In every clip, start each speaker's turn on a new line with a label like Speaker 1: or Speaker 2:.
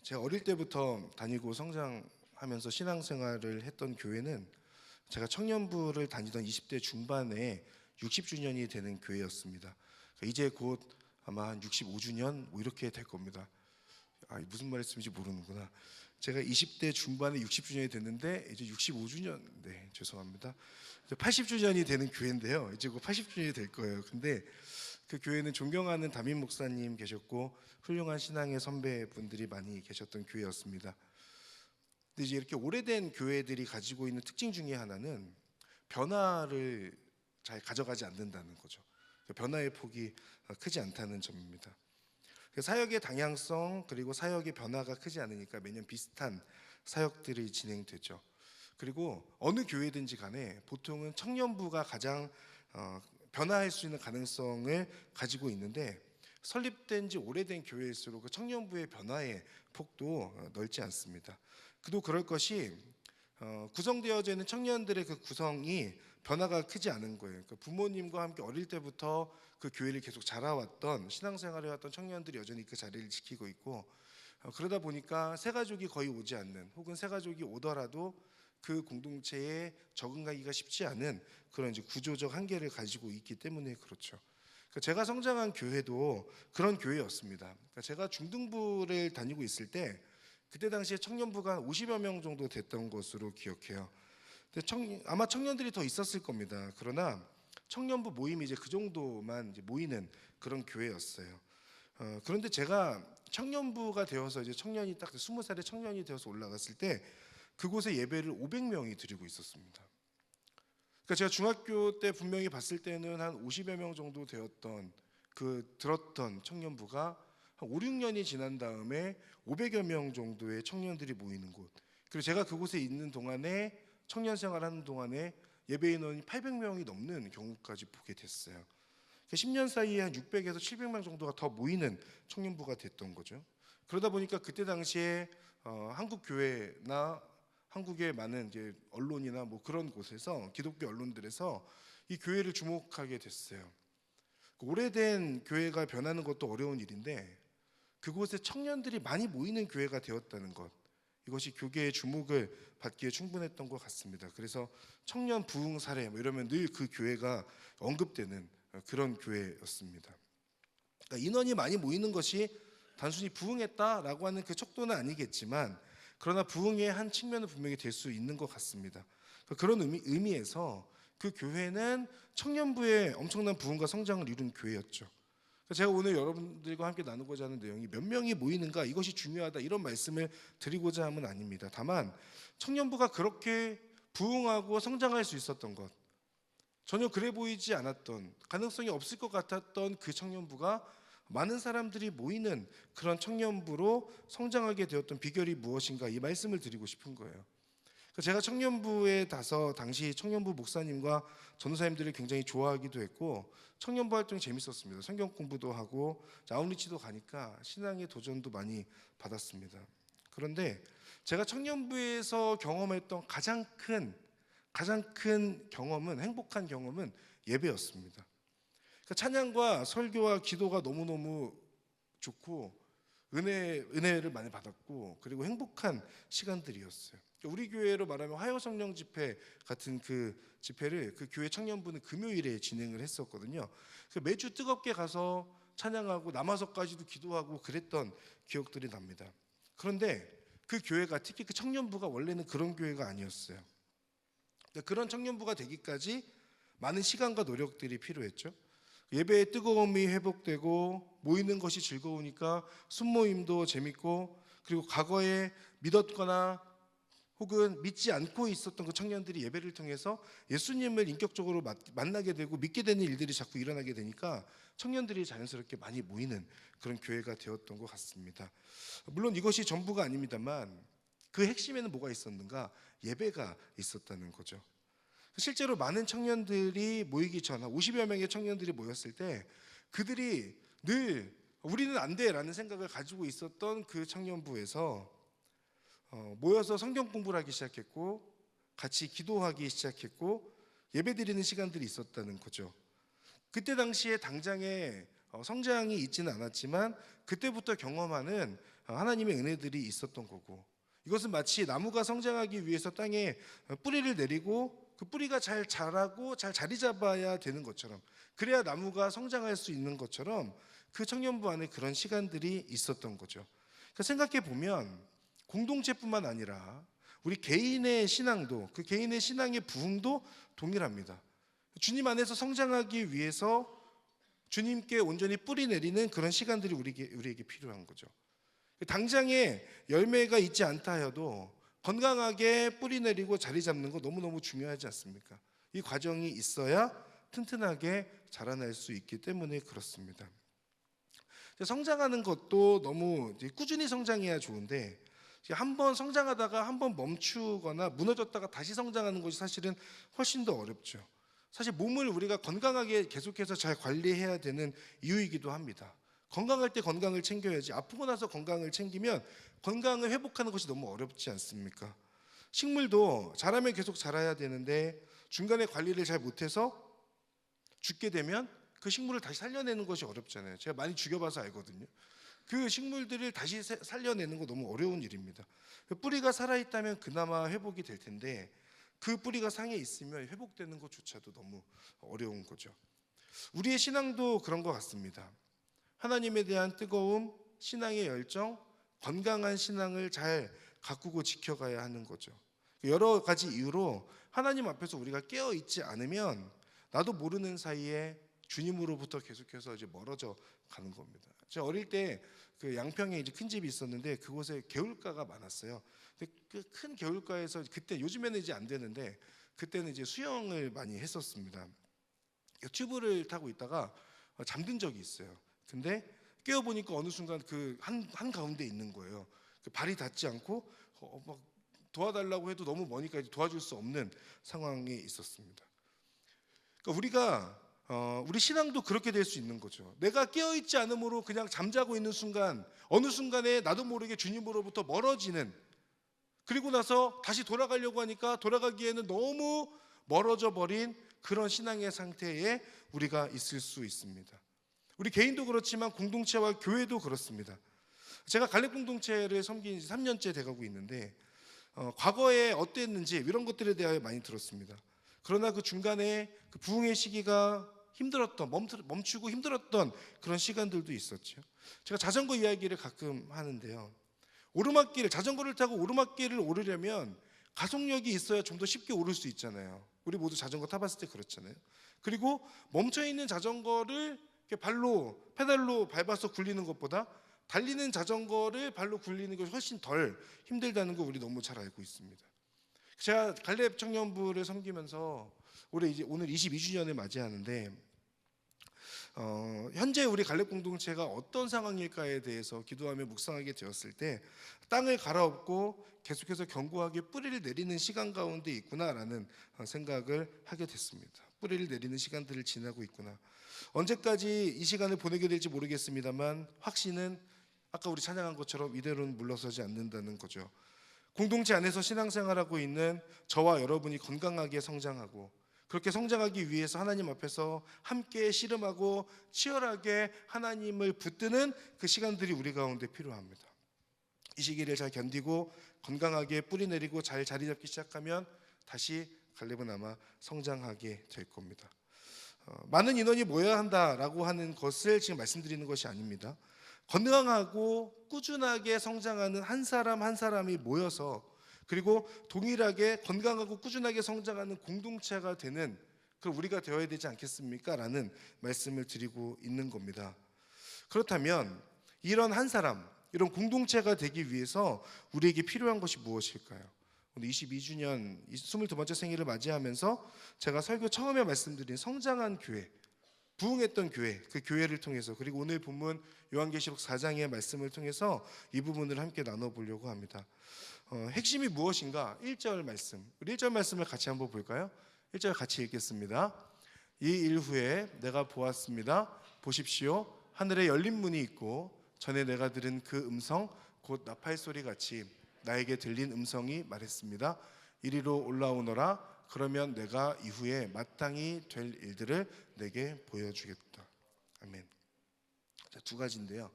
Speaker 1: 제가 어릴 때부터 다니고 성장하면서 신앙생활을 했던 교회는 제가 청년부를 다니던 20대 중반에 60주년이 되는 교회였습니다. 이제 곧 아마 한 65주년 뭐 이렇게 될 겁니다. 무슨 말씀인지 모르는구나. 제가 20대 중반에 60주년이 됐는데 이제 65주년, 네, 죄송합니다. 이제 80주년이 되는 교회인데요. 이제 곧 80주년이 될 거예요. 근데 그 교회는 존경하는 담임 목사님 계셨고 훌륭한 신앙의 선배분들이 많이 계셨던 교회였습니다. 근데 이제 이렇게 오래된 교회들이 가지고 있는 특징 중에 하나는 변화를 잘 가져가지 않는다는 거죠. 변화의 폭이 크지 않다는 점입니다. 사역의 방향성 그리고 사역의 변화가 크지 않으니까 매년 비슷한 사역들이 진행되죠. 그리고 어느 교회든지 간에 보통은 청년부가 가장 변화할 수 있는 가능성을 가지고 있는데 설립된 지 오래된 교회일수록 그 청년부의 변화의 폭도 넓지 않습니다. 그도 그럴 것이 구성되어져 있는 청년들의 그 구성이 변화가 크지 않은 거예요. 그러니까 부모님과 함께 어릴 때부터 그 교회를 계속 자라왔던 신앙생활을 해왔던 청년들이 여전히 그 자리를 지키고 있고 그러다 보니까 새 가족이 거의 오지 않는 혹은 새 가족이 오더라도 그 공동체에 적응하기가 쉽지 않은 그런 이제 구조적 한계를 가지고 있기 때문에 그렇죠. 그러니까 제가 성장한 교회도 그런 교회였습니다. 그러니까 제가 중등부를 다니고 있을 때 그때 당시에 청년부가 한 50여 명 정도 됐던 것으로 기억해요. 근데 아마 청년들이 더 있었을 겁니다. 그러나 청년부 모임이 이제 그 정도만 이제 모이는 그런 교회였어요. 그런데 제가 청년부가 되어서 이제 청년이 딱 20살에 청년이 되어서 올라갔을 때 그곳에 예배를 500명이 드리고 있었습니다. 그러니까 제가 중학교 때 분명히 봤을 때는 한 50여 명 정도 되었던 들었던 청년부가 한 5, 6년이 지난 다음에 500여 명 정도의 청년들이 모이는 곳. 그리고 제가 그곳에 있는 동안에 청년 생활하는 동안에 예배 인원이 800명이 넘는 경우까지 보게 됐어요. 10년 사이에 한 600에서 700명 정도가 더 모이는 청년부가 됐던 거죠. 그러다 보니까 그때 당시에 한국 교회나 한국의 많은 이제 언론이나 뭐 그런 곳에서 기독교 언론들에서 이 교회를 주목하게 됐어요. 오래된 교회가 변하는 것도 어려운 일인데 그곳에 청년들이 많이 모이는 교회가 되었다는 것, 이것이 교계의 주목을 받기에 충분했던 것 같습니다. 그래서 청년 부흥 사례 뭐 이러면 늘 그 교회가 언급되는 그런 교회였습니다. 그러니까 인원이 많이 모이는 것이 단순히 부흥했다라고 하는 그 척도는 아니겠지만 그러나 부흥의 한 측면은 분명히 될 수 있는 것 같습니다. 그런 의미에서 그 교회는 청년부의 엄청난 부흥과 성장을 이룬 교회였죠. 제가 오늘 여러분들과 함께 나누고자 하는 내용이 몇 명이 모이는가 이것이 중요하다 이런 말씀을 드리고자 함은 아닙니다. 다만 청년부가 그렇게 부흥하고 성장할 수 있었던 것, 전혀 그래 보이지 않았던 가능성이 없을 것 같았던 그 청년부가 많은 사람들이 모이는 그런 청년부로 성장하게 되었던 비결이 무엇인가 이 말씀을 드리고 싶은 거예요. 제가 청년부에 당시 청년부 목사님과 전도사님들을 굉장히 좋아하기도 했고 청년부 활동이 재밌었습니다. 성경 공부도 하고 아웃리치도 가니까 신앙의 도전도 많이 받았습니다. 그런데 제가 청년부에서 경험했던 가장 큰 경험은 행복한 경험은 예배였습니다. 그러니까 찬양과 설교와 기도가 너무너무 좋고 은혜를 많이 받았고 그리고 행복한 시간들이었어요. 우리 교회로 말하면 화요성령 집회 같은 그 집회를 그 교회 청년부는 금요일에 진행을 했었거든요. 매주 뜨겁게 가서 찬양하고 남아서까지도 기도하고 그랬던 기억들이 납니다. 그런데 그 교회가 특히 그 청년부가 원래는 그런 교회가 아니었어요. 그런 청년부가 되기까지 많은 시간과 노력들이 필요했죠. 예배의 뜨거움이 회복되고 모이는 것이 즐거우니까 순모임도 재밌고 그리고 과거에 믿었거나 혹은 믿지 않고 있었던 그 청년들이 예배를 통해서 예수님을 인격적으로 만나게 되고 믿게 되는 일들이 자꾸 일어나게 되니까 청년들이 자연스럽게 많이 모이는 그런 교회가 되었던 것 같습니다. 물론 이것이 전부가 아닙니다만 그 핵심에는 뭐가 있었는가? 예배가 있었다는 거죠. 실제로 많은 청년들이 모이기 전, 한 50여 명의 청년들이 모였을 때 그들이 늘 우리는 안 돼라는 생각을 가지고 있었던 그 청년부에서 모여서 성경 공부를 하기 시작했고 같이 기도하기 시작했고 예배드리는 시간들이 있었다는 거죠. 그때 당시에 당장에 성장이 있지는 않았지만 그때부터 경험하는 하나님의 은혜들이 있었던 거고, 이것은 마치 나무가 성장하기 위해서 땅에 뿌리를 내리고 그 뿌리가 잘 자라고 잘 자리 잡아야 되는 것처럼, 그래야 나무가 성장할 수 있는 것처럼 그 청년부 안에 그런 시간들이 있었던 거죠. 그러니까 생각해 보면 공동체뿐만 아니라 우리 개인의 신앙도, 그 개인의 신앙의 부흥도 동일합니다. 주님 안에서 성장하기 위해서 주님께 온전히 뿌리 내리는 그런 시간들이 우리에게 필요한 거죠. 당장에 열매가 있지 않다 해도 건강하게 뿌리 내리고 자리 잡는 거 너무너무 중요하지 않습니까? 이 과정이 있어야 튼튼하게 자라날 수 있기 때문에 그렇습니다. 성장하는 것도 너무 꾸준히 성장해야 좋은데, 한번 성장하다가 한번 멈추거나 무너졌다가 다시 성장하는 것이 사실은 훨씬 더 어렵죠. 사실 몸을 우리가 건강하게 계속해서 잘 관리해야 되는 이유이기도 합니다. 건강할 때 건강을 챙겨야지, 아프고 나서 건강을 챙기면 건강을 회복하는 것이 너무 어렵지 않습니까? 식물도 자라면 계속 자라야 되는데 중간에 관리를 잘 못해서 죽게 되면 그 식물을 다시 살려내는 것이 어렵잖아요. 제가 많이 죽여봐서 알거든요. 그 식물들을 다시 살려내는 거 너무 어려운 일입니다. 뿌리가 살아있다면 그나마 회복이 될 텐데 그 뿌리가 상해 있으면 회복되는 것조차도 너무 어려운 거죠. 우리의 신앙도 그런 것 같습니다. 하나님에 대한 뜨거움, 신앙의 열정, 건강한 신앙을 잘 가꾸고 지켜가야 하는 거죠. 여러 가지 이유로 하나님 앞에서 우리가 깨어 있지 않으면 나도 모르는 사이에 주님으로부터 계속해서 이제 멀어져 가는 겁니다. 제가 어릴 때 그 양평에 이제 큰 집이 있었는데 그곳에 개울가가 많았어요. 근데 그 큰 개울가에서 그때, 요즘에는 이제 안 되는데 그때는 이제 수영을 많이 했었습니다. 튜브를 타고 있다가 잠든 적이 있어요. 근데 깨어 보니까 어느 순간 그 한 가운데 있는 거예요. 발이 닿지 않고 막 도와달라고 해도 너무 머니까 도와줄 수 없는 상황에 있었습니다. 그러니까 우리 신앙도 그렇게 될 수 있는 거죠. 내가 깨어있지 않으므로 그냥 잠자고 있는 순간 어느 순간에 나도 모르게 주님으로부터 멀어지는, 그리고 나서 다시 돌아가려고 하니까 돌아가기에는 너무 멀어져 버린 그런 신앙의 상태에 우리가 있을 수 있습니다. 우리 개인도 그렇지만 공동체와 교회도 그렇습니다. 제가 갈렙 공동체를 섬긴 지 3년째 돼가고 있는데 과거에 어땠는지 이런 것들에 대하여 많이 들었습니다. 그러나 그 중간에 그 부흥의 시기가 힘들었던, 멈추고 힘들었던 그런 시간들도 있었죠. 제가 자전거 이야기를 가끔 하는데요. 자전거를 타고 오르막길을 오르려면 가속력이 있어야 좀 더 쉽게 오를 수 있잖아요. 우리 모두 자전거 타봤을 때 그렇잖아요. 그리고 멈춰있는 자전거를 페달로 밟아서 굴리는 것보다 달리는 자전거를 발로 굴리는 것이 훨씬 덜 힘들다는 거 우리 너무 잘 알고 있습니다. 제가 갈렙 청년부를 섬기면서 오늘 22주년을 맞이하는데 현재 우리 갈렙 공동체가 어떤 상황일까에 대해서 기도하며 묵상하게 되었을 때 땅을 갈아엎고 계속해서 견고하게 뿌리를 내리는 시간 가운데 있구나라는 생각을 하게 됐습니다. 뿌리를 내리는 시간들을 지나고 있구나. 언제까지 이 시간을 보내게 될지 모르겠습니다만 확신은 아까 우리 찬양한 것처럼 이대로는 물러서지 않는다는 거죠. 공동체 안에서 신앙생활하고 있는 저와 여러분이 건강하게 성장하고, 그렇게 성장하기 위해서 하나님 앞에서 함께 씨름하고 치열하게 하나님을 붙드는 그 시간들이 우리 가운데 필요합니다. 이 시기를 잘 견디고 건강하게 뿌리 내리고 잘 자리 잡기 시작하면 다시 갈렙은 아마 성장하게 될 겁니다. 많은 인원이 모여야 한다라고 하는 것을 지금 말씀드리는 것이 아닙니다. 건강하고 꾸준하게 성장하는 한 사람 한 사람이 모여서, 그리고 동일하게 건강하고 꾸준하게 성장하는 공동체가 되는 그 우리가 되어야 되지 않겠습니까? 라는 말씀을 드리고 있는 겁니다. 그렇다면 이런 한 사람, 이런 공동체가 되기 위해서 우리에게 필요한 것이 무엇일까요? 오늘 22주년 22번째 생일을 맞이하면서 제가 설교 처음에 말씀드린 성장한 교회, 부흥했던 교회, 그 교회를 통해서, 그리고 오늘 본문 요한계시록 4장의 말씀을 통해서 이 부분을 함께 나눠보려고 합니다. 핵심이 무엇인가? 1절 말씀, 우리 1절 말씀을 같이 한번 볼까요? 1절 같이 읽겠습니다. 이 일 후에 내가 보았습니다. 보십시오, 하늘에 열린 문이 있고 전에 내가 들은 그 음성 곧 나팔 소리 같이 나에게 들린 음성이 말했습니다. 이리로 올라오너라. 그러면 내가 이후에 마땅히 될 일들을 내게 보여주겠다. 아멘. 자, 두 가지인데요.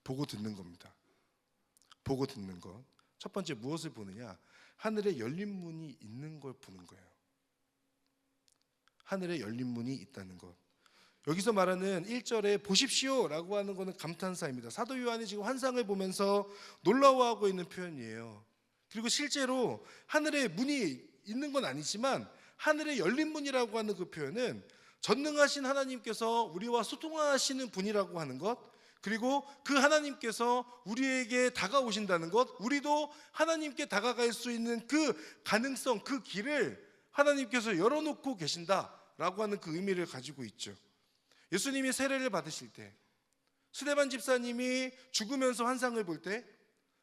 Speaker 1: 보고 듣는 겁니다. 보고 듣는 것. 첫 번째 무엇을 보느냐? 하늘에 열린 문이 있는 걸 보는 거예요. 하늘에 열린 문이 있다는 것. 여기서 말하는 1절에 보십시오라고 하는 것은 감탄사입니다. 사도 요한이 지금 환상을 보면서 놀라워하고 있는 표현이에요. 그리고 실제로 하늘에 문이 있는 건 아니지만 하늘에 열린 문이라고 하는 그 표현은 전능하신 하나님께서 우리와 소통하시는 분이라고 하는 것, 그리고 그 하나님께서 우리에게 다가오신다는 것, 우리도 하나님께 다가갈 수 있는 그 가능성, 그 길을 하나님께서 열어놓고 계신다라고 하는 그 의미를 가지고 있죠. 예수님이 세례를 받으실 때, 스데반 집사님이 죽으면서 환상을 볼 때,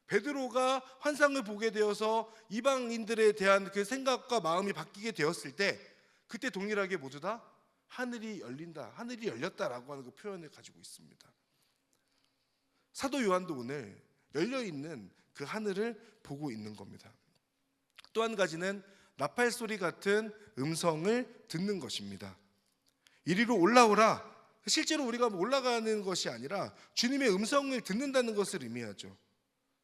Speaker 1: 베드로가 환상을 보게 되어서 이방인들에 대한 그 생각과 마음이 바뀌게 되었을 때, 그때 동일하게 모두 다 하늘이 열린다, 하늘이 열렸다라고 하는 그 표현을 가지고 있습니다. 사도 요한도 오늘 열려있는 그 하늘을 보고 있는 겁니다. 또 한 가지는 나팔 소리 같은 음성을 듣는 것입니다. 이리로 올라오라. 실제로 우리가 올라가는 것이 아니라 주님의 음성을 듣는다는 것을 의미하죠.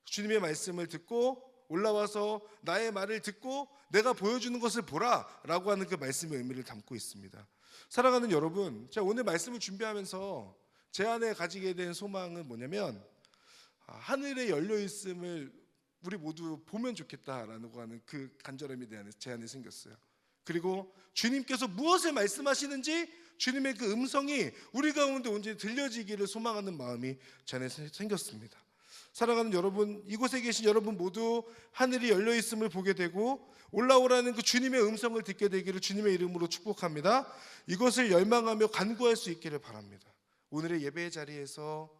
Speaker 1: 주님의 말씀을 듣고 올라와서 나의 말을 듣고 내가 보여주는 것을 보라 라고 하는 그 말씀의 의미를 담고 있습니다. 사랑하는 여러분, 제가 오늘 말씀을 준비하면서 제 안에 가지게 된 소망은 뭐냐면, 하늘에 열려 있음을 우리 모두 보면 좋겠다라는 그 간절함이 제 안에 생겼어요. 그리고 주님께서 무엇을 말씀하시는지 주님의 그 음성이 우리 가운데 온전히 들려지기를 소망하는 마음이 제 안에 생겼습니다. 사랑하는 여러분, 이곳에 계신 여러분 모두 하늘이 열려 있음을 보게 되고 올라오라는 그 주님의 음성을 듣게 되기를 주님의 이름으로 축복합니다. 이것을 열망하며 간구할 수 있기를 바랍니다. 오늘의 예배의 자리에서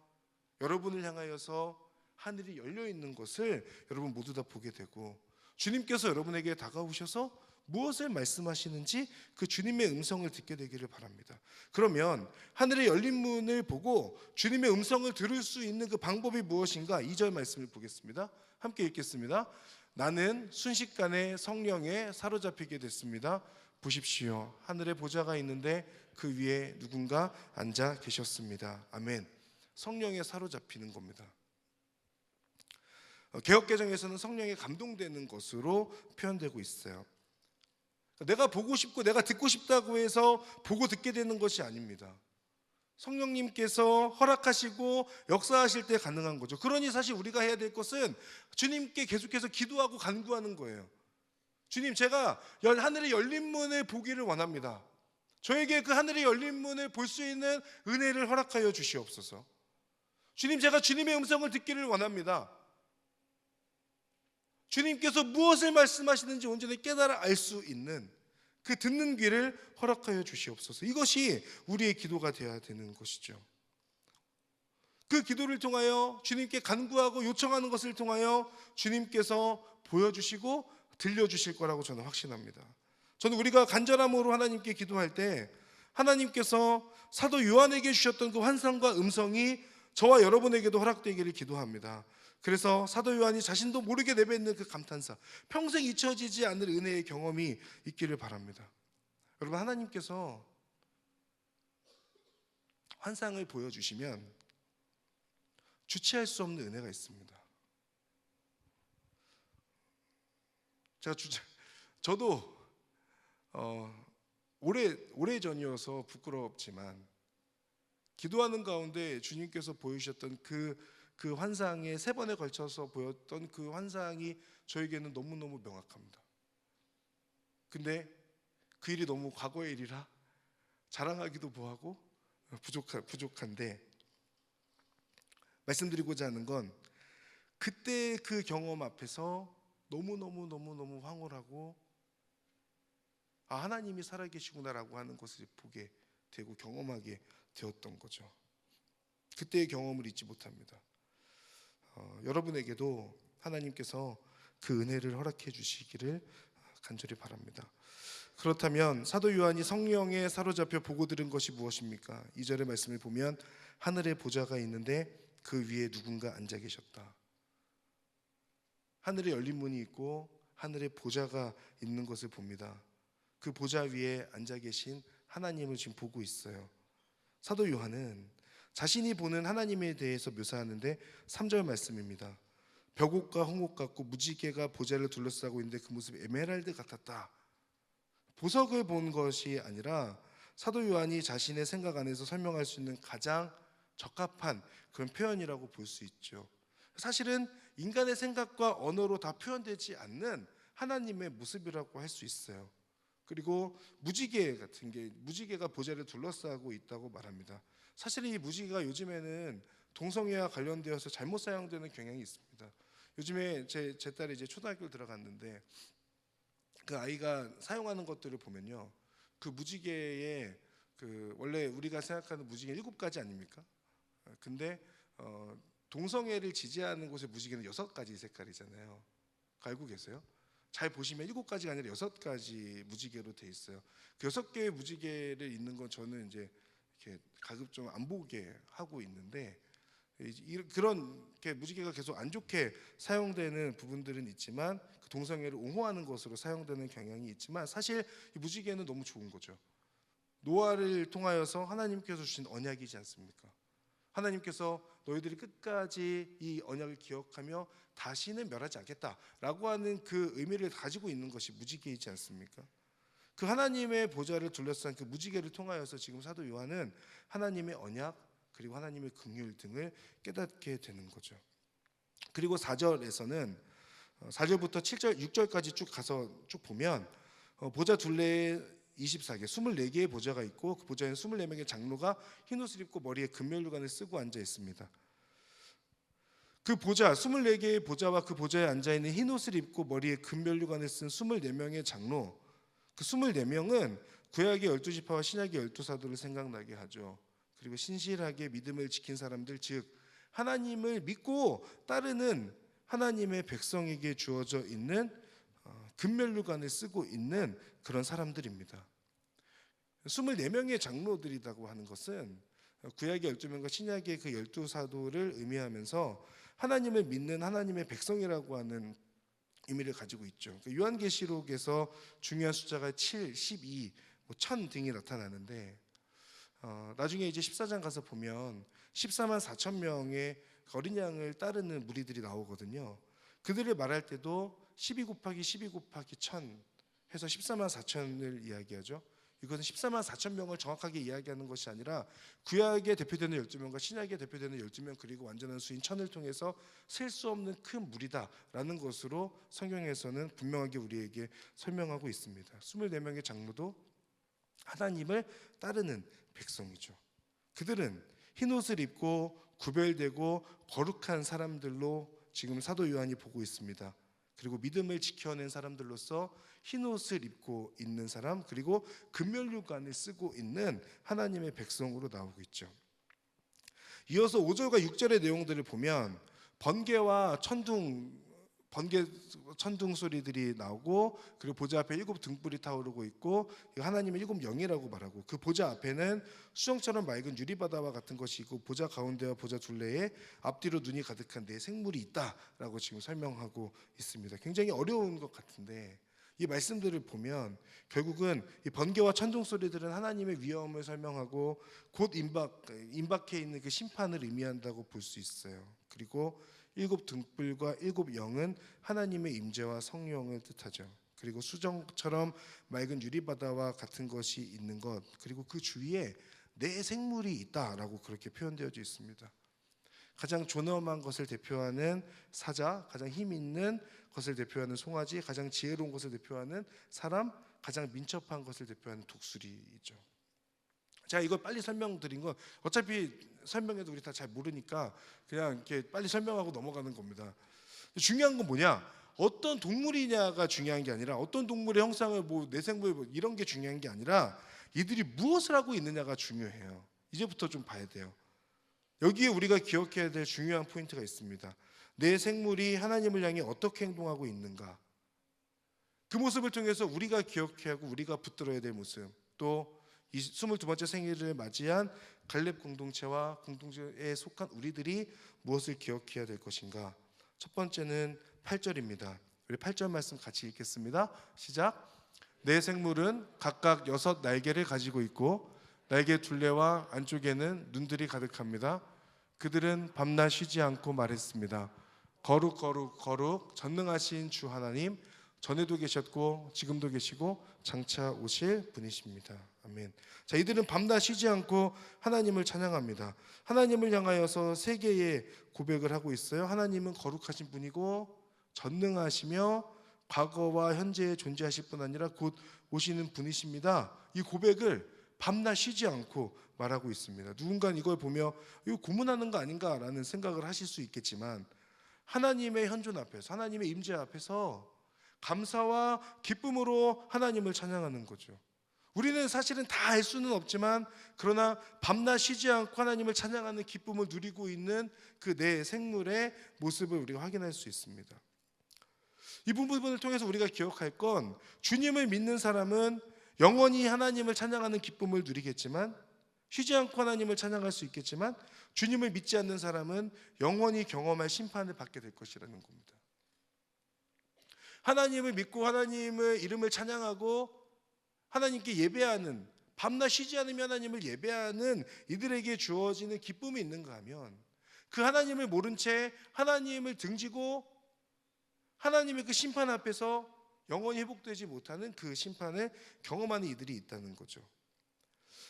Speaker 1: 여러분을 향하여서 하늘이 열려 있는 것을 여러분 모두 다 보게 되고, 주님께서 여러분에게 다가오셔서 무엇을 말씀하시는지 그 주님의 음성을 듣게 되기를 바랍니다. 그러면 하늘의 열린 문을 보고 주님의 음성을 들을 수 있는 그 방법이 무엇인가? 2절 말씀을 보겠습니다. 함께 읽겠습니다. 나는 순식간에 성령에 사로잡히게 됐습니다. 보십시오. 하늘에 보좌가 있는데 그 위에 누군가 앉아 계셨습니다. 아멘. 성령에 사로잡히는 겁니다. 개역개정에서는 성령에 감동되는 것으로 표현되고 있어요. 내가 보고 싶고 내가 듣고 싶다고 해서 보고 듣게 되는 것이 아닙니다. 성령님께서 허락하시고 역사하실 때 가능한 거죠. 그러니 사실 우리가 해야 될 것은 주님께 계속해서 기도하고 간구하는 거예요. 주님, 제가 하늘의 열린 문을 보기를 원합니다. 저에게 그 하늘의 열린 문을 볼 수 있는 은혜를 허락하여 주시옵소서. 주님, 제가 주님의 음성을 듣기를 원합니다. 주님께서 무엇을 말씀하시는지 온전히 깨달아 알 수 있는 그 듣는 귀를 허락하여 주시옵소서. 이것이 우리의 기도가 되어야 되는 것이죠. 그 기도를 통하여 주님께 간구하고 요청하는 것을 통하여 주님께서 보여주시고 들려주실 거라고 저는 확신합니다. 저는 우리가 간절함으로 하나님께 기도할 때 하나님께서 사도 요한에게 주셨던 그 환상과 음성이 저와 여러분에게도 허락되기를 기도합니다. 그래서 사도 요한이 자신도 모르게 내뱉는 그 감탄사, 평생 잊혀지지 않을 은혜의 경험이 있기를 바랍니다. 여러분, 하나님께서 환상을 보여주시면 주체할 수 없는 은혜가 있습니다. 저도 오래 전이어서 부끄럽지만 기도하는 가운데 주님께서 보여주셨던 그 환상에 3번에 걸쳐서 보였던 그 환상이 저에게는 너무너무 명확합니다. 근데 그 일이 너무 과거의 일이라 자랑하기도 뭐하고 부족한데, 말씀드리고자 하는 건 그때 그 경험 앞에서 너무너무 황홀하고 하나님이 살아계시구나라고 하는 것을 보게 되고 경험하게 되었던 거죠. 그때의 경험을 잊지 못합니다. 여러분에게도 하나님께서 그 은혜를 허락해 주시기를 간절히 바랍니다. 그렇다면 사도 요한이 성령에 사로잡혀 보고 들은 것이 무엇입니까? 2절의 말씀을 보면 하늘에 보좌가 있는데 그 위에 누군가 앉아 계셨다. 하늘에 열린 문이 있고 하늘에 보좌가 있는 것을 봅니다. 그 보좌 위에 앉아 계신 하나님을 지금 보고 있어요. 사도 요한은 자신이 보는 하나님에 대해서 묘사하는데 3절 말씀입니다. 벽옥과 홍옥 같고 무지개가 보좌를 둘러싸고 있는데 그 모습이 에메랄드 같았다. 보석을 본 것이 아니라 사도 요한이 자신의 생각 안에서 설명할 수 있는 가장 적합한 그런 표현이라고 볼 수 있죠. 사실은 인간의 생각과 언어로 다 표현되지 않는 하나님의 모습이라고 할 수 있어요. 그리고 무지개 같은 게, 무지개가 보좌를 둘러싸고 있다고 말합니다. 사실은 이 무지개가 요즘에는 동성애와 관련되어서 잘못 사용되는 경향이 있습니다. 요즘에 제 딸이 이제 초등학교를 들어갔는데 그 아이가 사용하는 것들을 보면요, 그 무지개에 그 원래 우리가 생각하는 무지개 7가지 아닙니까? 근데 동성애를 지지하는 곳의 무지개는 6가지 색깔이잖아요. 알고 계세요? 잘 보시면 7가지가 아니라 6가지 무지개로 돼 있어요. 그 6개의 무지개를 있는 건 저는 이제 이렇게 가급 좀 안 보게 하고 있는데, 그런 무지개가 계속 안 좋게 사용되는 부분들은 있지만 그 동성애를 옹호하는 것으로 사용되는 경향이 있지만, 사실 이 무지개는 너무 좋은 거죠. 노아를 통하여서 하나님께서 주신 언약이지 않습니까? 하나님께서 너희들이 끝까지 이 언약을 기억하며 다시는 멸하지 않겠다라고 하는 그 의미를 가지고 있는 것이 무지개이지 않습니까? 그 하나님의 보좌를 둘러싼 그 무지개를 통하여서 지금 사도 요한은 하나님의 언약 그리고 하나님의 긍휼 등을 깨닫게 되는 거죠. 그리고 4절에서는 4절부터 7절, 6절까지 쭉 가서 쭉 보면 보좌 둘레에 24개, 24개의 보좌가 있고 그 보좌에는 24명의 장로가 흰옷을 입고 머리에 금면류관을 쓰고 앉아 있습니다. 그 보좌, 24개의 보좌와 그 보좌에 앉아있는 흰옷을 입고 머리에 금면류관을 쓴 24명의 장로, 그 24명은 구약의 12지파와 신약의 12사도를 생각나게 하죠. 그리고 신실하게 믿음을 지킨 사람들, 즉 하나님을 믿고 따르는 하나님의 백성에게 주어져 있는 금면류관을 쓰고 있는 그런 사람들입니다. 24명의 장로들이라고 하는 것은 구약의 12명과 신약의 그 12사도를 의미하면서 하나님을 믿는 하나님의 백성이라고 하는 의미를 가지고 있죠. 요한계시록에서 중요한 숫자가 7, 12, 1000 등이 나타나는데 나중에 이제 14장 가서 보면 14만 4천 명의 어린 양을 따르는 무리들이 나오거든요. 그들을 말할 때도 12 곱하기 12 곱하기 1000 해서 14만 4천을 이야기하죠. 이것은 14만 4천 명을 정확하게 이야기하는 것이 아니라 구약에 대표되는 12명과 신약에 대표되는 12명 그리고 완전한 수인 1000을 통해서 셀 수 없는 큰 무리다라는 것으로 성경에서는 분명하게 우리에게 설명하고 있습니다. 24명의 장로도 하나님을 따르는 백성이죠. 그들은 흰옷을 입고 구별되고 거룩한 사람들로 지금 사도 요한이 보고 있습니다. 그리고 믿음을 지켜낸 사람들로서 흰옷을 입고 있는 사람, 그리고 금면류관을 쓰고 있는 하나님의 백성으로 나오고 있죠. 이어서 5절과 6절의 내용들을 보면 번개와 천둥 소리들이 나오고, 그리고 보좌 앞에 7 등불이 타오르고 있고 하나님의 7 영이라고 말하고, 그 보좌 앞에는 수정처럼 맑은 유리바다와 같은 것이 있고 보좌 가운데와 보좌 둘레에 앞뒤로 눈이 가득한 네 생물이 있다라고 지금 설명하고 있습니다. 굉장히 어려운 것 같은데 이 말씀들을 보면 결국은 이 번개와 천둥 소리들은 하나님의 위엄을 설명하고 곧 임박해 있는 그 심판을 의미한다고 볼 수 있어요. 그리고 7 등불과 7 영은 하나님의 임재와 성령을 뜻하죠. 그리고 수정처럼 맑은 유리바다와 같은 것이 있는 것, 그리고 그 주위에 네 생물이 있다라고 그렇게 표현되어져 있습니다. 가장 존엄한 것을 대표하는 사자, 가장 힘 있는 것을 대표하는 송아지, 가장 지혜로운 것을 대표하는 사람, 가장 민첩한 것을 대표하는 독수리죠. 제가 이걸 빨리 설명드린 건 어차피 설명해도 우리 다 잘 모르니까 그냥 이렇게 빨리 설명하고 넘어가는 겁니다. 중요한 건 뭐냐? 어떤 동물이냐가 중요한 게 아니라, 어떤 동물의 형상을 내생물 이런 게 중요한 게 아니라 이들이 무엇을 하고 있느냐가 중요해요. 이제부터 좀 봐야 돼요. 여기에 우리가 기억해야 될 중요한 포인트가 있습니다. 내 생물이 하나님을 향해 어떻게 행동하고 있는가, 그 모습을 통해서 우리가 기억해야 하고 우리가 붙들어야 될 모습, 또 이 22번째 생일을 맞이한 갈렙 공동체와 공동체에 속한 우리들이 무엇을 기억해야 될 것인가. 첫 번째는 8절입니다. 우리 8절 말씀 같이 읽겠습니다. 시작. 내 생물은 각각 6 날개를 가지고 있고 날개 둘레와 안쪽에는 눈들이 가득합니다. 그들은 밤낮 쉬지 않고 말했습니다. 거룩 거룩 거룩 전능하신 주 하나님, 전에도 계셨고 지금도 계시고 장차 오실 분이십니다. 아멘. 자, 이들은 밤낮 쉬지 않고 하나님을 찬양합니다. 하나님을 향하여서 세 개의 고백을 하고 있어요. 하나님은 거룩하신 분이고 전능하시며 과거와 현재에 존재하실 뿐 아니라 곧 오시는 분이십니다. 이 고백을 밤낮 쉬지 않고 말하고 있습니다. 누군가 이걸 보며 이거 고문하는 거 아닌가라는 생각을 하실 수 있겠지만, 하나님의 현존 앞에서, 하나님의 임재 앞에서 감사와 기쁨으로 하나님을 찬양하는 거죠. 우리는 사실은 다 알 수는 없지만, 그러나 밤낮 쉬지 않고 하나님을 찬양하는 기쁨을 누리고 있는 그 내 생물의 모습을 우리가 확인할 수 있습니다. 이 부분을 통해서 우리가 기억할 건, 주님을 믿는 사람은 영원히 하나님을 찬양하는 기쁨을 누리겠지만, 쉬지 않고 하나님을 찬양할 수 있겠지만, 주님을 믿지 않는 사람은 영원히 경험할 심판을 받게 될 것이라는 겁니다. 하나님을 믿고 하나님의 이름을 찬양하고 하나님께 예배하는, 밤낮 쉬지 않으며 하나님을 예배하는 이들에게 주어지는 기쁨이 있는가 하면, 그 하나님을 모른 채 하나님을 등지고 하나님의 그 심판 앞에서 영원히 회복되지 못하는 그 심판을 경험하는 이들이 있다는 거죠.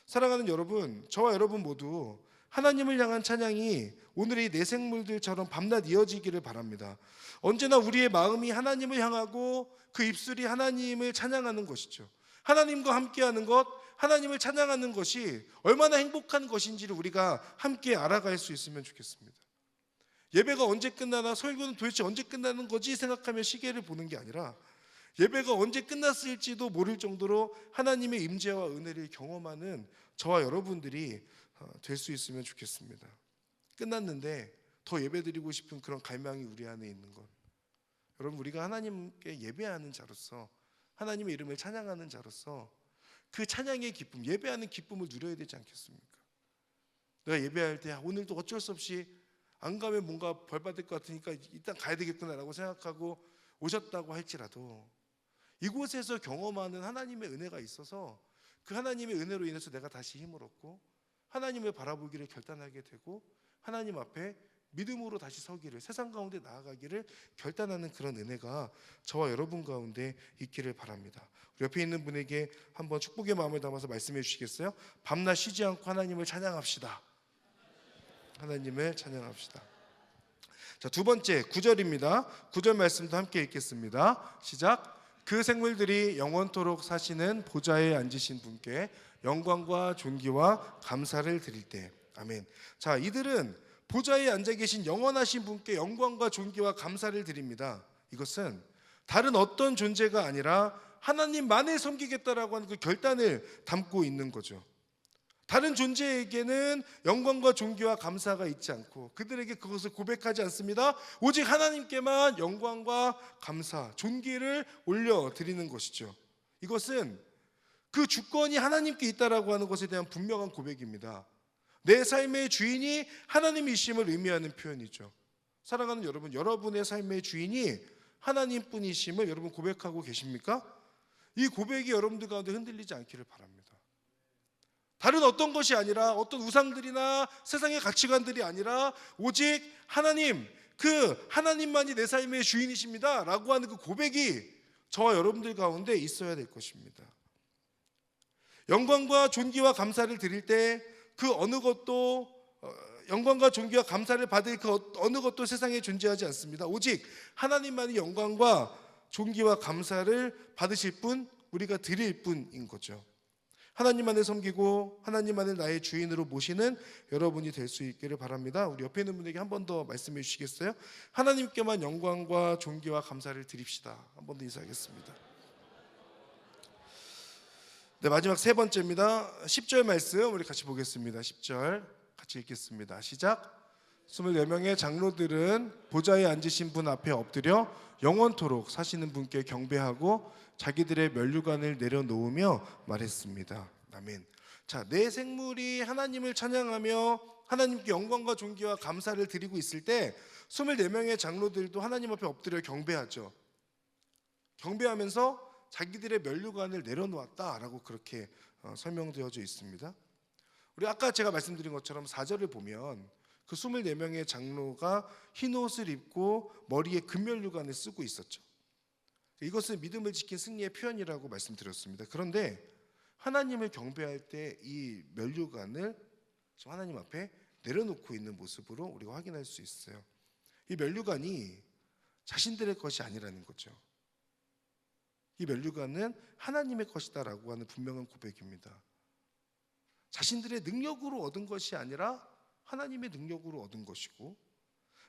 Speaker 1: 사랑하는 여러분, 저와 여러분 모두 하나님을 향한 찬양이 오늘의 내 생물들처럼 밤낮 이어지기를 바랍니다. 언제나 우리의 마음이 하나님을 향하고 그 입술이 하나님을 찬양하는 것이죠. 하나님과 함께하는 것, 하나님을 찬양하는 것이 얼마나 행복한 것인지를 우리가 함께 알아갈 수 있으면 좋겠습니다. 예배가 언제 끝나나, 설교는 도대체 언제 끝나는 거지 생각하며 시계를 보는 게 아니라, 예배가 언제 끝났을지도 모를 정도로 하나님의 임재와 은혜를 경험하는 저와 여러분들이 될 수 있으면 좋겠습니다. 끝났는데 더 예배드리고 싶은 그런 갈망이 우리 안에 있는 것. 여러분, 우리가 하나님께 예배하는 자로서, 하나님의 이름을 찬양하는 자로서 그 찬양의 기쁨, 예배하는 기쁨을 누려야 되지 않겠습니까? 내가 예배할 때 오늘도 어쩔 수 없이 안 가면 뭔가 벌 받을 것 같으니까 일단 가야 되겠구나라고 생각하고 오셨다고 할지라도, 이곳에서 경험하는 하나님의 은혜가 있어서 그 하나님의 은혜로 인해서 내가 다시 힘을 얻고 하나님을 바라보기를 결단하게 되고, 하나님 앞에 믿음으로 다시 서기를, 세상 가운데 나아가기를 결단하는 그런 은혜가 저와 여러분 가운데 있기를 바랍니다. 우리 옆에 있는 분에게 한번 축복의 마음을 담아서 말씀해 주시겠어요? 밤낮 쉬지 않고 하나님을 찬양합시다. 하나님을 찬양합시다. 자, 두 번째 9절입니다. 9절 말씀도 함께 읽겠습니다. 시작. 그 생물들이 영원토록 사시는 보좌에 앉으신 분께 영광과 존귀와 감사를 드릴 때. 아멘. 자, 이들은 보좌에 앉아 계신 영원하신 분께 영광과 존귀와 감사를 드립니다. 이것은 다른 어떤 존재가 아니라 하나님만을 섬기겠다라고 하는 그 결단을 담고 있는 거죠. 다른 존재에게는 영광과 존귀와 감사가 있지 않고 그들에게 그것을 고백하지 않습니다. 오직 하나님께만 영광과 감사, 존귀를 올려드리는 것이죠. 이것은 그 주권이 하나님께 있다라고 하는 것에 대한 분명한 고백입니다. 내 삶의 주인이 하나님이심을 의미하는 표현이죠. 사랑하는 여러분, 여러분의 삶의 주인이 하나님뿐이심을 여러분 고백하고 계십니까? 이 고백이 여러분들 가운데 흔들리지 않기를 바랍니다. 다른 어떤 것이 아니라, 어떤 우상들이나 세상의 가치관들이 아니라 오직 하나님, 그 하나님만이 내 삶의 주인이십니다 라고 하는 그 고백이 저와 여러분들 가운데 있어야 될 것입니다. 영광과 존귀와 감사를 드릴 때 그 어느 것도, 영광과 존귀와 감사를 받을 그 어느 것도 세상에 존재하지 않습니다. 오직 하나님만이 영광과 존귀와 감사를 받으실 뿐, 우리가 드릴 뿐인 거죠. 하나님만을 섬기고 하나님만을 나의 주인으로 모시는 여러분이 될 수 있기를 바랍니다. 우리 옆에 있는 분에게 한 번 더 말씀해 주시겠어요? 하나님께만 영광과 존귀와 감사를 드립시다. 한 번 더 인사하겠습니다. 네, 마지막 세 번째입니다. 10절 말씀 우리 같이 보겠습니다. 10절 같이 읽겠습니다. 시작. 24명의 장로들은 보좌에 앉으신 분 앞에 엎드려 영원토록 사시는 분께 경배하고 자기들의 면류관을 내려놓으며 말했습니다. 아멘. 자, 내 생물이 하나님을 찬양하며 하나님께 영광과 존귀와 감사를 드리고 있을 때 24명의 장로들도 하나님 앞에 엎드려 경배하죠. 경배하면서 자기들의 면류관을 내려놓았다라고 그렇게 설명되어져 있습니다. 우리 아까 제가 말씀드린 것처럼 4절을 보면 그 24명의 장로가 흰 옷을 입고 머리에 금면류관을 쓰고 있었죠. 이것은 믿음을 지킨 승리의 표현이라고 말씀드렸습니다. 그런데 하나님을 경배할 때 이 면류관을 하나님 앞에 내려놓고 있는 모습으로 우리가 확인할 수 있어요. 이 면류관이 자신들의 것이 아니라는 거죠. 이 면류관은 하나님의 것이다라고 하는 분명한 고백입니다. 자신들의 능력으로 얻은 것이 아니라 하나님의 능력으로 얻은 것이고,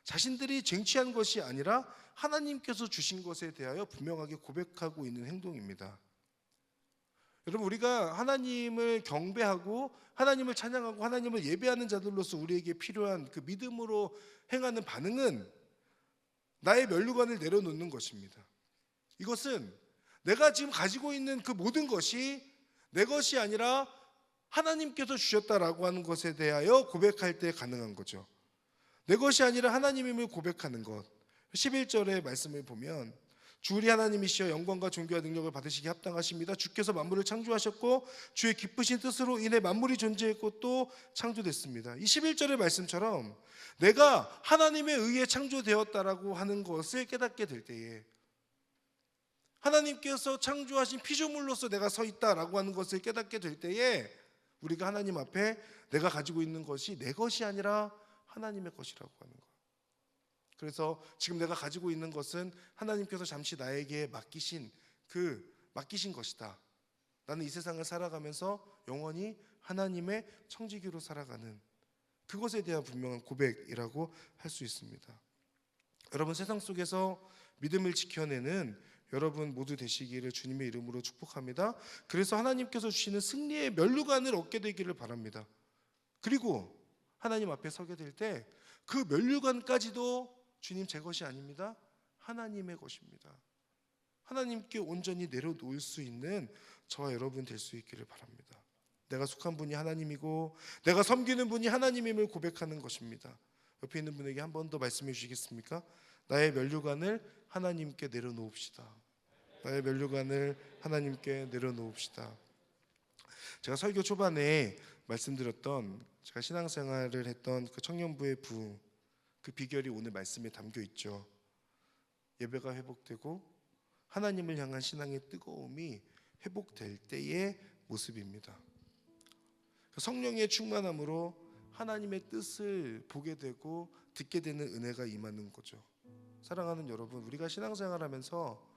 Speaker 1: 자신들이 쟁취한 것이 아니라 하나님께서 주신 것에 대하여 분명하게 고백하고 있는 행동입니다. 여러분, 우리가 하나님을 경배하고 하나님을 찬양하고 하나님을 예배하는 자들로서 우리에게 필요한 그 믿음으로 행하는 반응은 나의 면류관을 내려놓는 것입니다. 이것은 내가 지금 가지고 있는 그 모든 것이 내 것이 아니라 하나님께서 주셨다라고 하는 것에 대하여 고백할 때 가능한 거죠. 내 것이 아니라 하나님임을 고백하는 것. 11절의 말씀을 보면 주 우리 하나님이시여 영광과 존귀와 능력을 받으시기 합당하십니다. 주께서 만물을 창조하셨고 주의 기쁘신 뜻으로 인해 만물이 존재했고 또 창조됐습니다. 이 11절의 말씀처럼 내가 하나님에 의해 창조되었다라고 하는 것을 깨닫게 될 때에, 하나님께서 창조하신 피조물로서 내가 서 있다라고 하는 것을 깨닫게 될 때에 우리가 하나님 앞에 내가 가지고 있는 것이 내 것이 아니라 하나님의 것이라고 하는 것. 그래서 지금 내가 가지고 있는 것은 하나님께서 잠시 나에게 맡기신 것이다. 나는 이 세상을 살아가면서 영원히 하나님의 청지기로 살아가는 그것에 대한 분명한 고백이라고 할 수 있습니다. 여러분, 세상 속에서 믿음을 지켜내는 여러분 모두 되시기를 주님의 이름으로 축복합니다. 그래서 하나님께서 주시는 승리의 면류관을 얻게 되기를 바랍니다. 그리고 하나님 앞에 서게 될 때 그 면류관까지도 주님 제 것이 아닙니다. 하나님의 것입니다. 하나님께 온전히 내려놓을 수 있는 저와 여러분 될 수 있기를 바랍니다. 내가 속한 분이 하나님이고 내가 섬기는 분이 하나님임을 고백하는 것입니다. 옆에 있는 분에게 한 번 더 말씀해 주시겠습니까? 나의 면류관을 하나님께 내려놓읍시다. 나의 면류관을 하나님께 내려놓읍시다. 제가 설교 초반에 말씀드렸던 제가 신앙생활을 했던 그 청년부의 그 비결이 오늘 말씀에 담겨 있죠. 예배가 회복되고 하나님을 향한 신앙의 뜨거움이 회복될 때의 모습입니다. 성령의 충만함으로 하나님의 뜻을 보게 되고 듣게 되는 은혜가 임하는 거죠. 사랑하는 여러분, 우리가 신앙생활하면서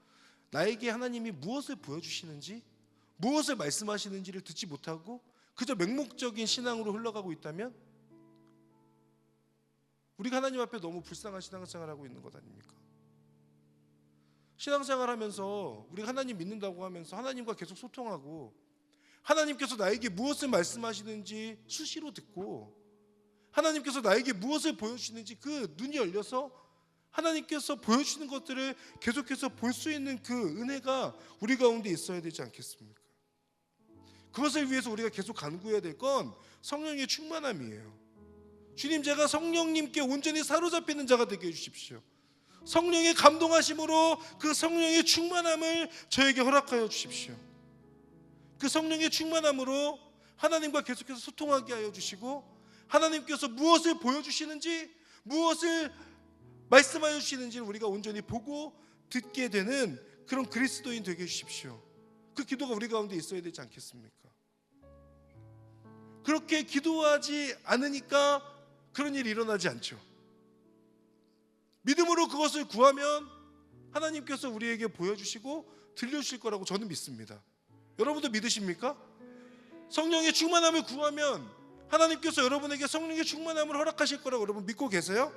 Speaker 1: 나에게 하나님이 무엇을 보여주시는지, 무엇을 말씀하시는지를 듣지 못하고 그저 맹목적인 신앙으로 흘러가고 있다면 우리가 하나님 앞에 너무 불쌍한 신앙생활하고 있는 것 아닙니까? 신앙생활하면서 우리가 하나님 믿는다고 하면서 하나님과 계속 소통하고 하나님께서 나에게 무엇을 말씀하시는지 수시로 듣고 하나님께서 나에게 무엇을 보여주시는지 그 눈이 열려서 하나님께서 보여주시는 것들을 계속해서 볼 수 있는 그 은혜가 우리 가운데 있어야 되지 않겠습니까? 그것을 위해서 우리가 계속 간구해야 될 건 성령의 충만함이에요. 주님, 제가 성령님께 온전히 사로잡히는 자가 되게 해주십시오. 성령의 감동하심으로 그 성령의 충만함을 저에게 허락하여 주십시오. 그 성령의 충만함으로 하나님과 계속해서 소통하게 하여 주시고 하나님께서 무엇을 보여주시는지 무엇을 말씀하여 주시는지를 우리가 온전히 보고 듣게 되는 그런 그리스도인 되게 해주십시오. 그 기도가 우리 가운데 있어야 되지 않겠습니까? 그렇게 기도하지 않으니까 그런 일이 일어나지 않죠. 믿음으로 그것을 구하면 하나님께서 우리에게 보여주시고 들려주실 거라고 저는 믿습니다. 여러분도 믿으십니까? 성령의 충만함을 구하면 하나님께서 여러분에게 성령의 충만함을 허락하실 거라고 여러분 믿고 계세요?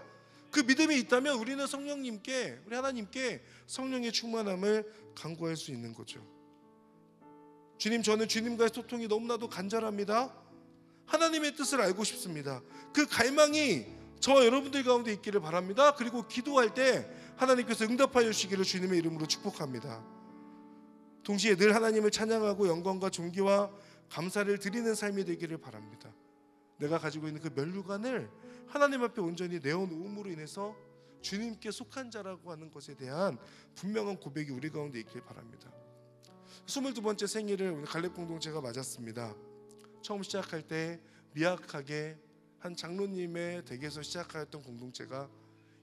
Speaker 1: 그 믿음이 있다면 우리는 성령님께, 우리 하나님께 성령의 충만함을 간구할 수 있는 거죠. 주님, 저는 주님과의 소통이 너무나도 간절합니다. 하나님의 뜻을 알고 싶습니다. 그 갈망이 저와 여러분들 가운데 있기를 바랍니다. 그리고 기도할 때 하나님께서 응답하여 주시기를 주님의 이름으로 축복합니다. 동시에 늘 하나님을 찬양하고 영광과 존귀와 감사를 드리는 삶이 되기를 바랍니다. 내가 가지고 있는 그 면류관을 하나님 앞에 온전히 내어놓음으로 인해서 주님께 속한 자라고 하는 것에 대한 분명한 고백이 우리 가운데 있길 바랍니다. 22번째 생일을 오늘 갈렙 공동체가 맞았습니다. 처음 시작할 때 미약하게 한 장로님의 댁에서 시작하였던 공동체가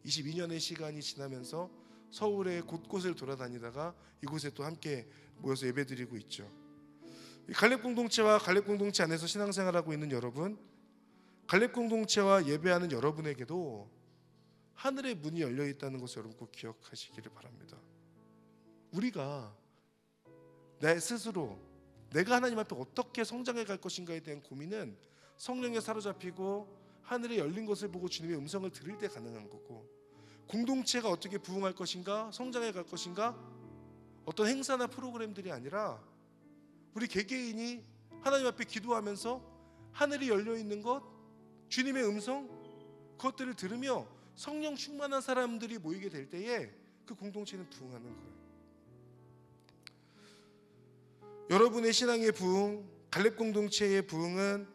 Speaker 1: 22년의 시간이 지나면서 서울의 곳곳을 돌아다니다가 이곳에 또 함께 모여서 예배드리고 있죠. 갈렙 공동체와 갈렙 공동체 안에서 신앙생활하고 있는 여러분, 갈렙 공동체와 예배하는 여러분에게도 하늘의 문이 열려 있다는 것을 여러분 꼭 기억하시기를 바랍니다. 우리가 내 스스로 내가 하나님 앞에 어떻게 성장해 갈 것인가에 대한 고민은 성령에 사로잡히고 하늘에 열린 것을 보고 주님의 음성을 들을 때 가능한 거고, 공동체가 어떻게 부흥할 것인가, 성장해 갈 것인가, 어떤 행사나 프로그램들이 아니라 우리 개개인이 하나님 앞에 기도하면서 하늘이 열려 있는 것, 주님의 음성, 그것들을 들으며 성령 충만한 사람들이 모이게 될 때에 그 공동체는 부흥하는 거예요. 여러분의 신앙의 부흥, 갈렙 공동체의 부흥은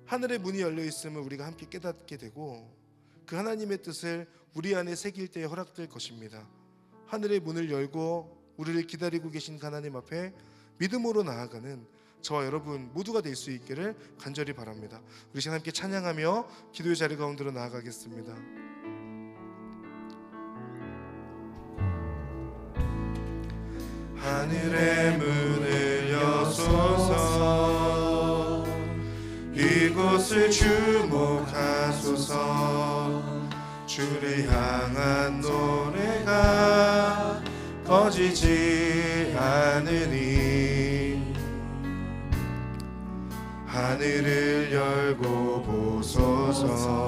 Speaker 1: 하늘의 문이 열려 있음을 우리가 함께 깨닫게 되고 그 하나님의 뜻을 우리 안에 새길 때에 허락될 것입니다. 하늘의 문을 열고 우리를 기다리고 계신 하나님 앞에 믿음으로 나아가는 저와 여러분 모두가 될 수 있기를 간절히 바랍니다. 우리 시간 함께 찬양하며 기도의 자리 가운데로 나아가겠습니다. 하늘의 문을 여소서, 이곳을 주목하소서. 주를 향한 노래가 꺼지지 않으니 하늘을 열고 보소서.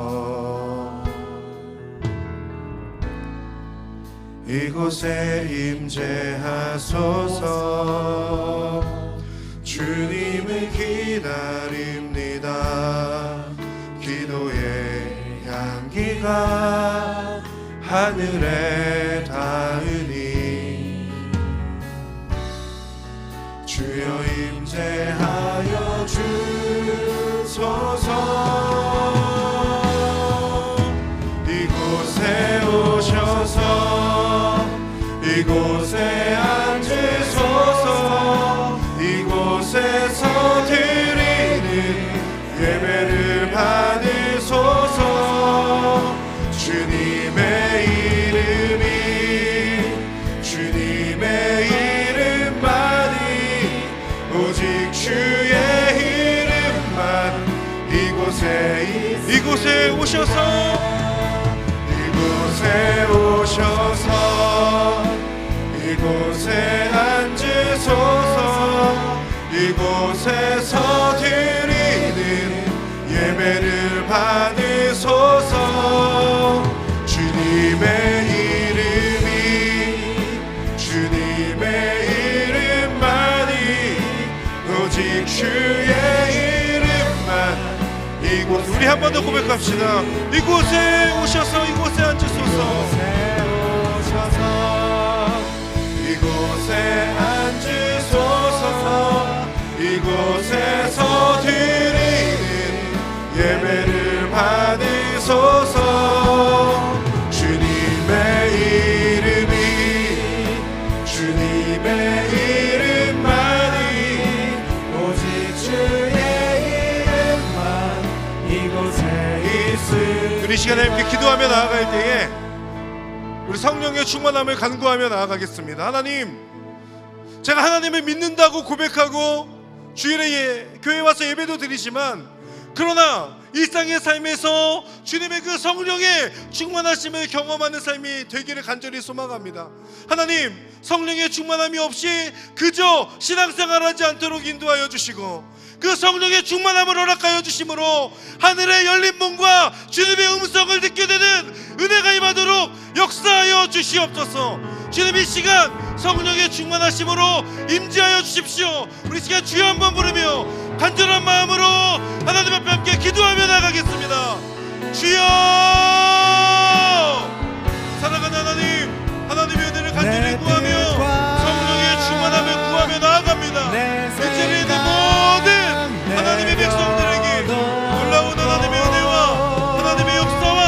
Speaker 1: 이곳에 임재하소서. 주님을 기다립니다. 기도의 향기가 하늘에 닿으니 주여 임재하여 주소서. 이곳에 오셔서 이곳에 앉으소서. 이곳에서 드리는 예배를 받으소서. 주님의 이름만이 오직 주의 이름만 이곳에 오셔서 이곳에 앉으소서. 이곳에서 드리는 예배를 받으소서. 주님의 이름만이 오직 주의 이름만 우리 한 번 더 고백합시다. 이곳에 오셔서 이곳에 앉으소서. 이곳에 앉으소서. 이곳에서 드리는 예배를 받으소서. 주님의 이름만이 오직 주의 이름만 이곳에 있음. 우리 시간에 함께 기도하며 나아갈 때에 우리 성령의 충만함을 간구하며 나아가겠습니다. 하나님, 제가 하나님을 믿는다고 고백하고 주일에 교회 와서 예배도 드리지만, 그러나 일상의 삶에서 주님의 그 성령의 충만하심을 경험하는 삶이 되기를 간절히 소망합니다. 하나님, 성령의 충만함이 없이 그저 신앙생활하지 않도록 인도하여 주시고 그 성령의 충만함을 허락하여 주심으로 하늘의 열린 문과 주님의 음성을 듣게 되는 은혜가 임하도록 역사하여 주시옵소서. 주님, 이 시간 성령의 충만하심으로 임재하여 주십시오. 우리 시간 주여 한번 부르며 간절한 마음으로 하나님 앞에 함께 기도하며 나가겠습니다. 주여! 사랑하는 하나님, 하나님의 은혜를 간절히 구하며 성령의 충만함을 구하며 나아갑니다. 이 자리에 있는 모든 하나님의 백성들에게 놀라운 하나님의 은혜와 하나님의 역사와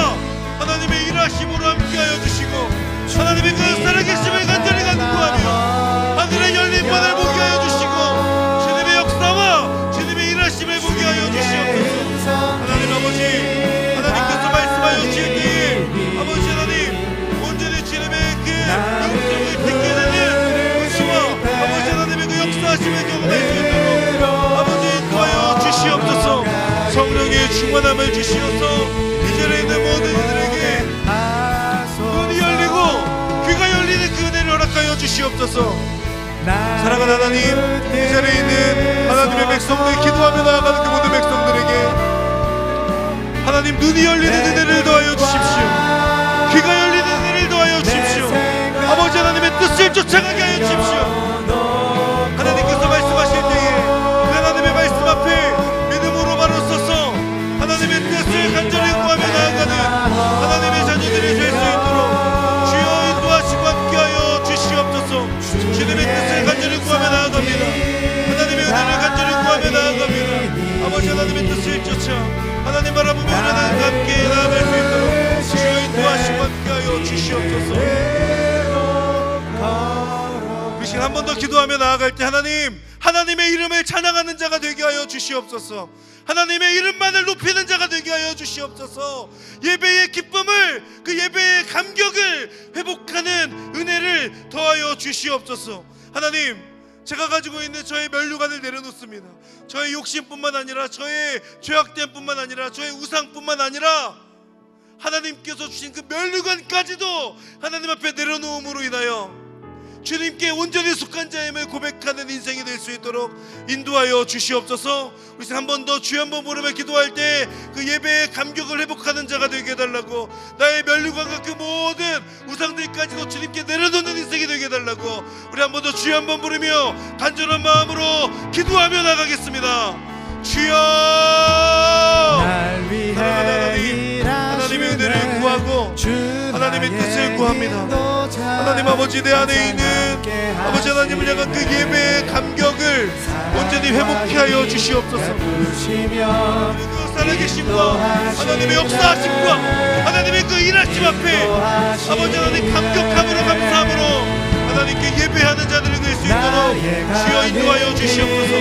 Speaker 1: 하나님의 일하심으로 함께하여 주시고 하나님의 그 살아계심을 간절히 간구하며 하늘의 열린 문을 보게 하여 주시고 주님의 역사와 주님의 일하심을 보게 하여 주시옵소서.
Speaker 2: 충만함을 주시어서 이 자리에 있는 모든 이들에게 눈이 열리고 귀가 열리는 그 은혜를 허락하여 주시옵소서. 사랑하는 하나님, 이 자리에 있는 하나님의 백성들, 기도하며 나아가는 그 모든 백성들에게 하나님 눈이 열리는 은혜를 더하여 주십시오. 귀가 열리는 은혜를 더하여 주십시오. 아버지 하나님의 뜻을 쫓아가게 하여 주십시오. 하나님께서 말씀하실 때에 하나님의 말씀 앞에 믿음으로 바로 서서 하나님의 뜻을 간절히 구하며 나아가는 하나님의 자녀들이 될 수 있도록 주여 인도하시고 함께하여 주시옵소서. 주님의 뜻을 간절히 구하며 나아갑니다. 하나님의 은혜를 간절히 구하며 나아갑니다. 아버지 하나님의 뜻을 쫓아 하나님 바라보며 하나님과 함께 나아갈 수 있도록 주여 인도하시고 함께하여 주시옵소서. 우리 시간 한 번 더 기도하며 나아갈 때 하나님의 이름을 찬양하는 자가 되게 하여 주시옵소서. 하나님의 이름만을 높이는 자가 되게 하여 주시옵소서. 예배의 기쁨을, 그 예배의 감격을 회복하는 은혜를 더하여 주시옵소서. 하나님, 제가 가지고 있는 저의 면류관을 내려놓습니다. 저의 욕심뿐만 아니라 저의 죄악됨뿐만 아니라 저의 우상뿐만 아니라 하나님께서 주신 그 면류관까지도 하나님 앞에 내려놓음으로 인하여 주님께 온전히 속한 자임을 고백하는 인생이 될 수 있도록 인도하여 주시옵소서. 우리 한 번 더 주여 한번 부르며 기도할 때 그 예배의 감격을 회복하는 자가 되게 해달라고, 나의 면류관과 그 모든 우상들까지도 주님께 내려놓는 인생이 되게 해달라고 우리 한 번 더 주여 한번 부르며 간절한 마음으로 기도하며 나가겠습니다. 주여, 사랑하는 하나님, 하나님의 은혜를 구하고 하나님의 뜻을 구합니다. 하나님 아버지, 내 안에 있는 아버지 하나님을 향한 그 예배의 감격을 온전히 회복케 하여 주시옵소서. 그 살아계심과 하나님의 역사하심과 하나님의 그 일하심 앞에 아버지 하나님 감격함으로 감사함으로 하나님께 예배하는 자들이 될 수 있도록 주여 인도하여 주시옵소서.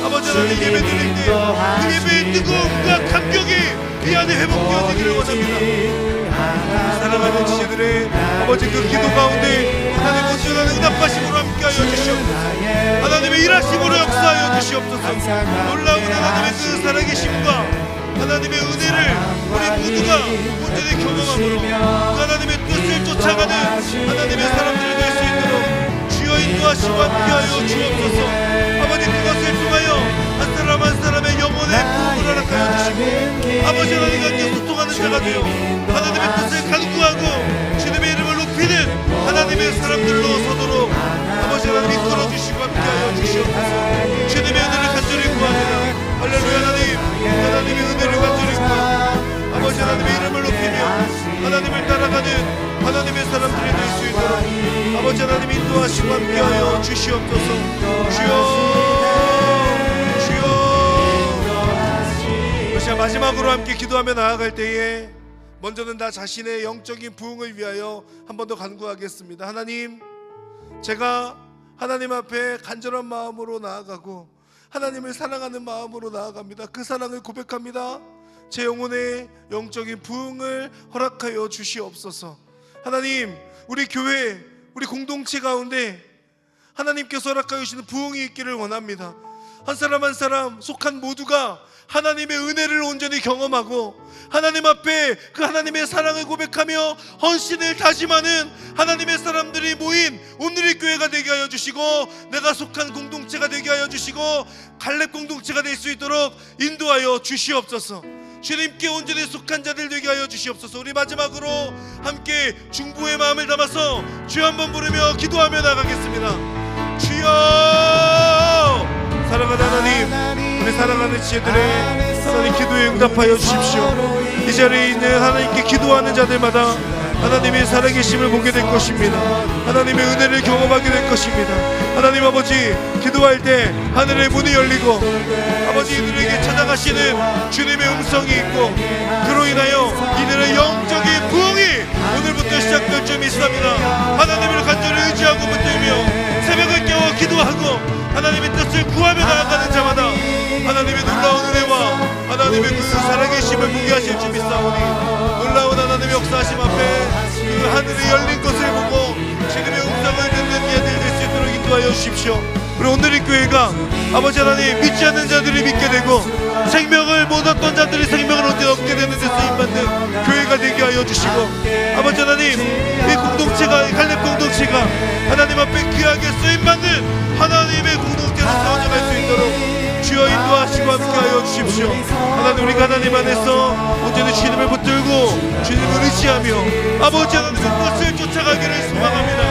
Speaker 2: 아버지 하나님, 예배 드릴 때 그 예배의 뜨거움과 감격이 이 안에 회복되어지기를 원합니다. 사랑하는 지체들의 아버지 그 기도 가운데 하나님 온전한 응답하심으로 함께하여 주시옵소서. 하나님의 일하심으로 역사하여 주시옵소서. 놀라운 하나님의 그 살아계심과 하나님의 은혜를 우리 모두가 온전히 경험함으로 그 하나님의 뜻을 쫓아가는 하나님의 사람들이 될 수 있도록 주여 인도하시고 함께하여 주옵소서. 아버지, 그것을 통하여 한 사람 한 사람의 영혼의 부흥을 허락하여 주시고 아버지 하나님과 함께 소통하는 자가 되어 하나님의 뜻을 간구하고 주님의 이름을 높이는 하나님의 사람들로 서도록 아버지 하나님 이끌어 주시고 함께하여 주시옵소서. 주님의 은혜를 간절히 구합니다. 할렐루야. 하나님의 은혜를 간절히 구하고 아버지 하나님의 이름을 높이며 하나님을 따라가는 하나님의 사람들이 될 수 있도록 아버지 하나님 인도하시고 함께하여 주시옵소서. 주여, 주여. 마지막으로 함께 기도하며 나아갈 때에 먼저는 나 자신의 영적인 부흥을 위하여 한 번 더 간구하겠습니다. 하나님, 제가 하나님 앞에 간절한 마음으로 나아가고 하나님을 사랑하는 마음으로 나아갑니다. 그 사랑을 고백합니다. 제 영혼의 영적인 부흥을 허락하여 주시옵소서. 하나님, 우리 교회, 우리 공동체 가운데 하나님께서 허락하여 주시는 부흥이 있기를 원합니다. 한 사람 한 사람 속한 모두가 하나님의 은혜를 온전히 경험하고 하나님 앞에 그 하나님의 사랑을 고백하며 헌신을 다짐하는 하나님의 사람들이 모인 오늘의 교회가 되게 하여 주시고 내가 속한 공동체가 되게 하여 주시고 갈렙 공동체가 될 수 있도록 인도하여 주시옵소서. 주님께 온전히 속한 자들 되게 하여 주시옵소서. 우리 마지막으로 함께 중보의 마음을 담아서 주여 한번 부르며 기도하며 나가겠습니다. 주여, 사랑하는 하나님, 우리 사랑하는 지혜들의 하나님 기도에 응답하여 주십시오. 이 자리에 있는 하나님께 기도하는 자들마다 하나님의 살아계심을 보게 될 것입니다. 하나님의 은혜를 경험하게 될 것입니다. 하나님 아버지, 기도할 때 하늘의 문이 열리고 아버지 이들에게 찾아가시는 주님의 음성이 있고 그로 인하여 이들의 영적인 부흥이 오늘부터 시작될 줄 믿습니다. 하나님을 간절히 의지하고 붙들며 새벽을 깨워 기도하고 하나님의 뜻을 구하며 나아가는 자마다 하나님의 놀라운 은혜와 하나님의 그 살아계심을 보게 하실 줄 믿사오니 놀라운 하나님의 역사하심 앞에 그 하늘이 열린 것을 보고 주님의 음성을 듣는 이들 될 수 있도록 인도하여 주십시오. 우리 오늘의 교회가 아버지 하나님 믿지 않는 자들이 믿게 되고 생명을 못 얻던 자들이 생명을 얻게 되는 데 쓰임받는 교회가 되게 하여 주시고 아버지 하나님 이 공동체가 이 갈렙 공동체가 하나님 앞에 귀하게 쓰임받는 하나님의 공동체로 세워져갈 수 있도록 주여 인도하시고 함께하여 주십시오. 하나님 우리가 하나님 안에서 온전히 주님을 붙들고 주님을 의지하며 아버지 하나님의 뜻을 쫓아가기를 소망합니다.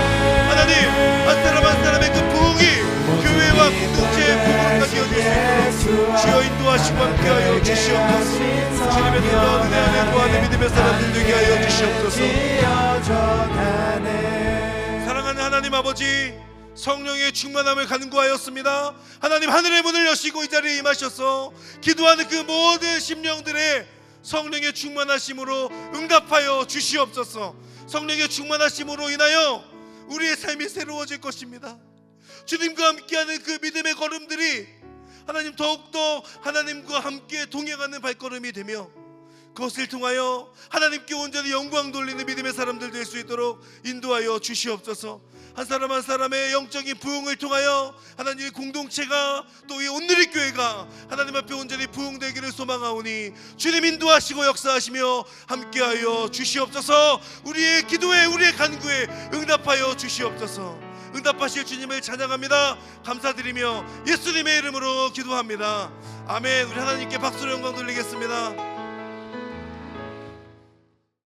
Speaker 2: 하나님 한 사람 한 사람의 그 부흥이 교회와 공동체의 부흥까지 이어질 수 있도록 주여 인도하시고 함께하여 주시옵소서. 주님의 놀라운 은혜 안에 구하는 믿음의 사람들 되게 하여 주시옵소서. 사랑하는 하나님 아버지, 성령의 충만함을 간구하였습니다. 하나님 하늘의 문을 여시고 이 자리에 임하셔서 기도하는 그 모든 심령들의 성령의 충만하심으로 응답하여 주시옵소서. 성령의 충만하심으로 인하여 우리의 삶이 새로워질 것입니다. 주님과 함께하는 그 믿음의 걸음들이 하나님 더욱더 하나님과 함께 동행하는 발걸음이 되며 그것을 통하여 하나님께 온전히 영광 돌리는 믿음의 사람들 될 수 있도록 인도하여 주시옵소서. 한 사람 한 사람의 영적인 부흥을 통하여 하나님의 공동체가 또 이 온누리 교회가 하나님 앞에 온전히 부흥되기를 소망하오니 주님 인도하시고 역사하시며 함께하여 주시옵소서. 우리의 기도에 우리의 간구에 응답하여 주시옵소서. 응답하실 주님을 찬양합니다. 감사드리며 예수님의 이름으로 기도합니다. 아멘. 우리 하나님께 박수로 영광 돌리겠습니다.